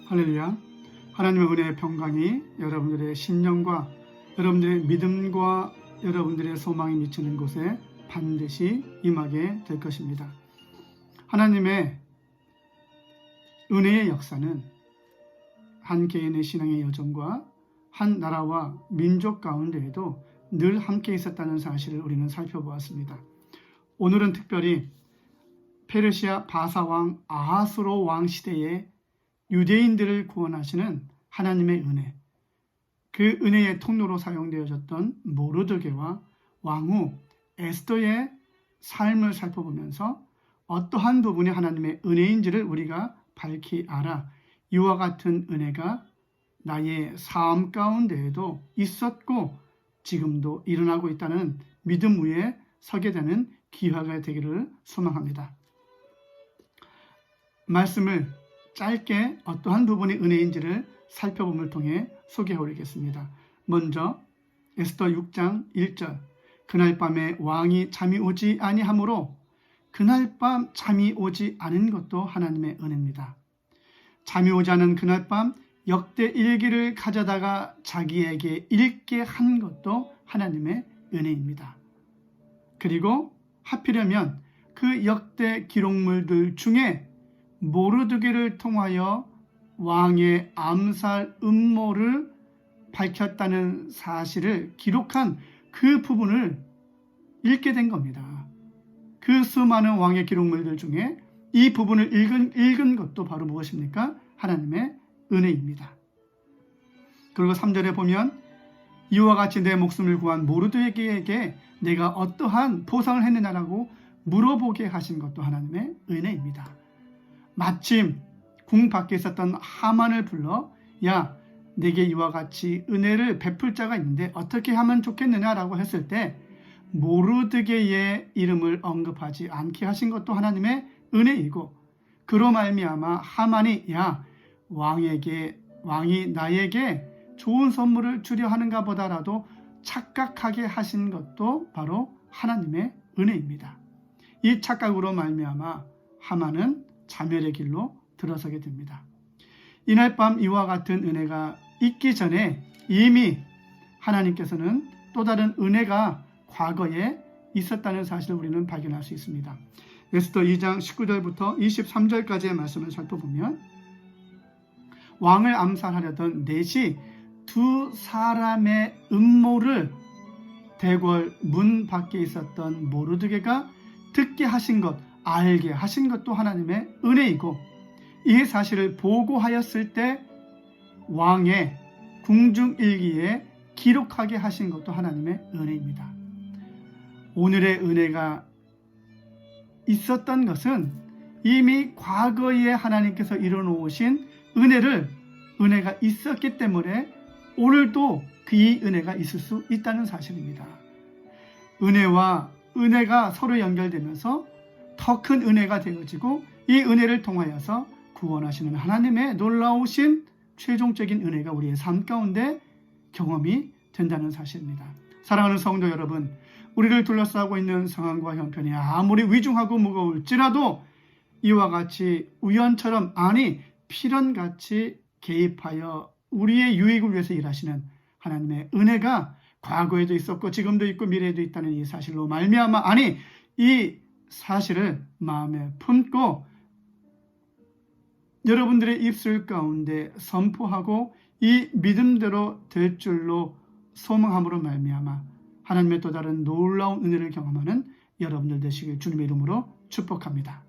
할렐루야. 하나님의 은혜의 평강이 여러분들의 심령과 여러분들의 믿음과 여러분들의 소망이 미치는 곳에 반드시 임하게 될 것입니다. 하나님의 은혜의 역사는 한 개인의 신앙의 여정과 한 나라와 민족 가운데에도 늘 함께 있었다는 사실을 우리는 살펴보았습니다. 오늘은 특별히 페르시아 바사왕 아하스로 왕 시대에 유대인들을 구원하시는 하나님의 은혜, 그 은혜의 통로로 사용되어졌던 모르드게와 왕후 에스더의 삶을 살펴보면서 어떠한 부분이 하나님의 은혜인지를 우리가 밝히 알아 이와 같은 은혜가 나의 삶 가운데에도 있었고 지금도 일어나고 있다는 믿음 위에 서게 되는 기회가 되기를 소망합니다. 말씀을 짧게 어떠한 부분이 은혜인지를 살펴봄을 통해 소개해 드리겠습니다. 먼저 에스더 6장 1절, 그날 밤에 왕이 잠이 오지 아니하므로 그날 밤 잠이 오지 않은 것도 하나님의 은혜입니다. 잠이 오지 않은 그날 밤 역대 일기를 가져다가 자기에게 읽게 한 것도 하나님의 은혜입니다. 그리고 하필이면 그 역대 기록물들 중에 모르드게를 통하여 왕의 암살 음모를 밝혔다는 사실을 기록한 그 부분을 읽게 된 겁니다. 그 수많은 왕의 기록물들 중에 이 부분을 읽은 것도 바로 무엇입니까? 하나님의 은혜입니다. 그리고 3절에 보면 이와 같이 내 목숨을 구한 모르드게에게 내가 어떠한 보상을 했느냐라고 물어보게 하신 것도 하나님의 은혜입니다. 마침 궁 밖에 있었던 하만을 불러 야, 내게 이와 같이 은혜를 베풀 자가 있는데 어떻게 하면 좋겠느냐라고 했을 때 모르드게의 이름을 언급하지 않게 하신 것도 하나님의 은혜이고, 그로 말미암아 하만이 야, 왕이 나에게 좋은 선물을 주려 하는가 보다라도 착각하게 하신 것도 바로 하나님의 은혜입니다. 이 착각으로 말미암아 하만은 자멸의 길로 들어서게 됩니다. 이날 밤 이와 같은 은혜가 있기 전에 이미 하나님께서는 또 다른 은혜가 과거에 있었다는 사실을 우리는 발견할 수 있습니다. 에스더 2장 19절부터 23절까지의 말씀을 살펴보면 왕을 암살하려던 넷이 두 사람의 음모를 대궐 문 밖에 있었던 모르드게가 듣게 하신 것, 알게 하신 것도 하나님의 은혜이고, 이 사실을 보고하였을 때 왕의 궁중일기에 기록하게 하신 것도 하나님의 은혜입니다. 오늘의 은혜가 있었던 것은 이미 과거에 하나님께서 이뤄놓으신 은혜가 있었기 때문에 오늘도 그 은혜가 있을 수 있다는 사실입니다. 은혜와 은혜가 서로 연결되면서 더 큰 은혜가 되어지고 이 은혜를 통하여서 구원하시는 하나님의 놀라우신 최종적인 은혜가 우리의 삶 가운데 경험이 된다는 사실입니다. 사랑하는 성도 여러분, 우리를 둘러싸고 있는 상황과 형편이 아무리 위중하고 무거울지라도 이와 같이 우연처럼 아니 필연같이 개입하여 우리의 유익을 위해서 일하시는 하나님의 은혜가 과거에도 있었고 지금도 있고 미래에도 있다는 이 사실로 말미암아 이 사실을 마음에 품고 여러분들의 입술 가운데 선포하고 이 믿음대로 될 줄로 소망함으로 말미암아 하나님의 또 다른 놀라운 은혜를 경험하는 여러분들 되시길 주님의 이름으로 축복합니다.